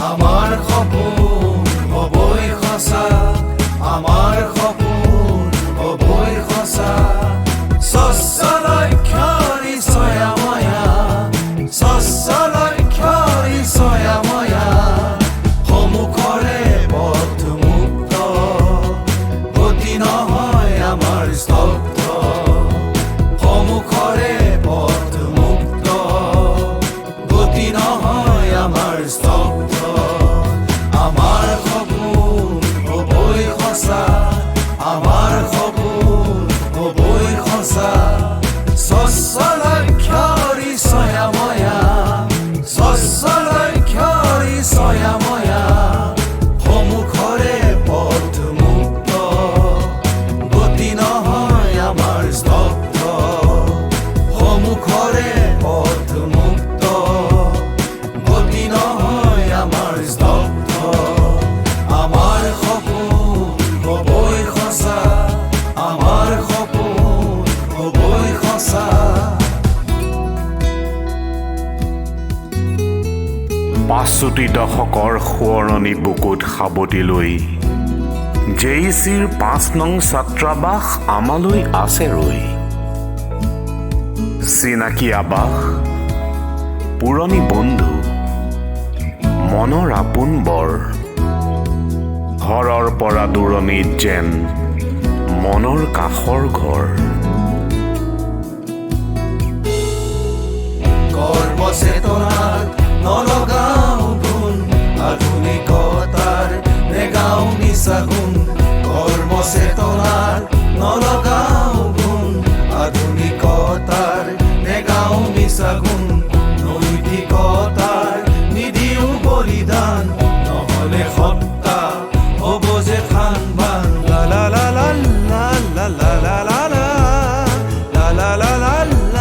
আমাৰ সপোন হ'বই সঁচা, আমাৰ সপোন হ'বই সঁচা। স্বচ্ছ লক্ষ্যৰ ছয়াময়া, স্বচ্ছ লক্ষ্যৰ ছয়াময়া, সন্মুখৰে পথ মুক্ত, গতি নহয় আমাৰ স্তব্ধ। সন্মুখৰে পথ মুক্ত, গতি নহয় আমাৰ স্তব্ধ। আমাৰ সপোন হ'বই সঁচা, আমাৰ সপোন হ'বই সঁচা। স্বচ্ছ লক্ষ্যৰ ছয়াময়া, স্বচ্ছ লক্ষ্যৰ ছয়াময়া, সন্মুখৰে পথ মুক্ত, গতি নহয় আমাৰ স্তব্ধ। সন্মুখৰে পথ মুক্ত, গতি নহয় আমাৰ স্তব্ধ। আমাৰ সপোন হ'বই সঁচা, আমাৰ সপোন হ'বই সঁচা। পাঁচচুটি দশকৰ সোঁৱৰণি বুকুত সাৱটি লৈ JECৰ 5 নং ছাত্ৰাবাস আমালৈ আছে ৰৈ। চিনাকি আবাস, পুৰণি বন্ধু, মনৰ আপোন বৰ, ঘৰৰ পৰা দূৰণিত যেন মনৰ কাষৰ ঘৰ। কৰ্ম চেতনাত নলগাও গুণ, আধুনিকতাৰ নেগাও মিছা গুণ। কৰ্ম চেতনাত নলগাও গুণ, আধুনিকতাৰ নেগাও মিছা গুণ। নৈতিকতাৰ নিদিও বলিদান, নহ'লে সত্তা হ'ব যে খান বান। লা লা লা লা লা লা লা লা লা লা লা লা লা লা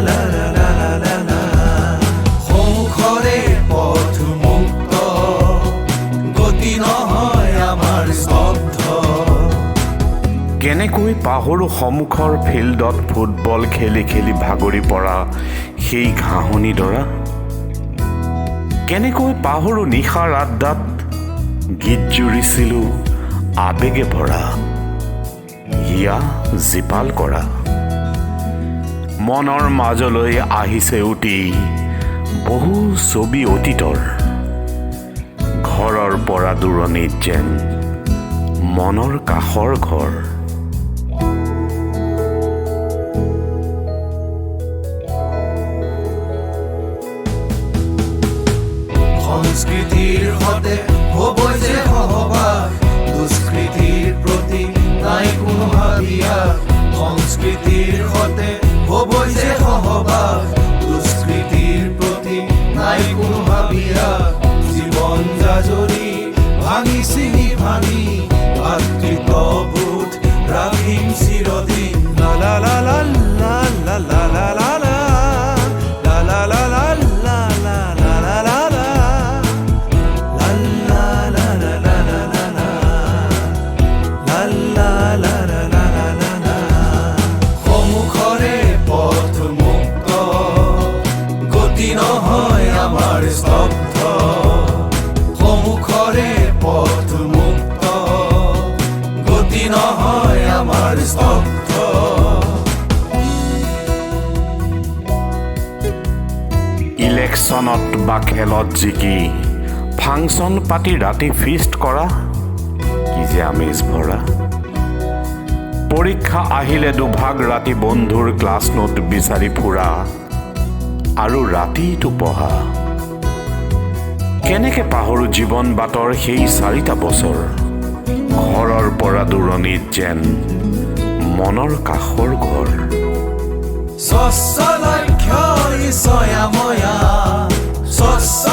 লা লা লা লা লা। সন্মুখৰে পথ মুক্ত, গতি নহয় আমাৰ স্তব্ধ। কেনেকৈ পাহৰো সন্মুখৰ ফিল্ডত ফুটবল খেলি খেলি ভাগৰি পৰা সেই ঘাঁহনি ডৰা। কেনেকৈ পাহৰো নিশাৰ আড্ডাত গীত জুৰিছিলোঁ আবেগে ভৰা, হিয়া জীপাল কৰা। মনৰ মাজলৈ আহিছে উটি বহু ছবি অতীতৰ, ঘৰৰ পৰা দূৰণিত যেন মনৰ কাষৰ ঘৰ। সংস্কৃতিৰ সতে হ'বই যে সহবাস, দুষ্কৃতিৰ প্ৰতি নাই কোনো হাবিয়া। সংস্কৃতিৰ সতে হ'বই যে সহবাস, দুষ্কৃতিৰ প্ৰতি নাই কোনো হাবিয়া। জীৱন জাজৰি ভাঙি চিঙি ভাঙি, ভাতৃত্ববোধ ৰাখিম চিৰদিন। লা লা লা লা লা লা লা লা লা লা লা লা লা লা লা লা লা লা লা। সন্মুখৰে পথ মুক্ত, গতি নহয় আমাৰ স্তব্ধ। সন্মুখৰে পথ মুক্ত, গতি নহয় আমাৰ স্তব্ধ। ইলেকশ্যনত বা খেলত জিকি ফাংচন পাতি ৰাতি ফিষ্ট কৰা, কি যে আমেজ ভৰা। পৰীক্ষা আহিলে দুভাগ ৰাতি বন্ধুৰ ক্লাছ নোট বিচাৰি ফুৰা, আৰু ৰাতিটো পঢ়া। কেনেকে পাহৰো জীৱন বাটৰ সেই 4টা বছৰ, ঘৰৰ পৰা দূৰণিত যেন মনৰ কাষৰ ঘৰ। স্বচ্ছ লক্ষ্যৰ ছয়াময়া, স্বচ্ছ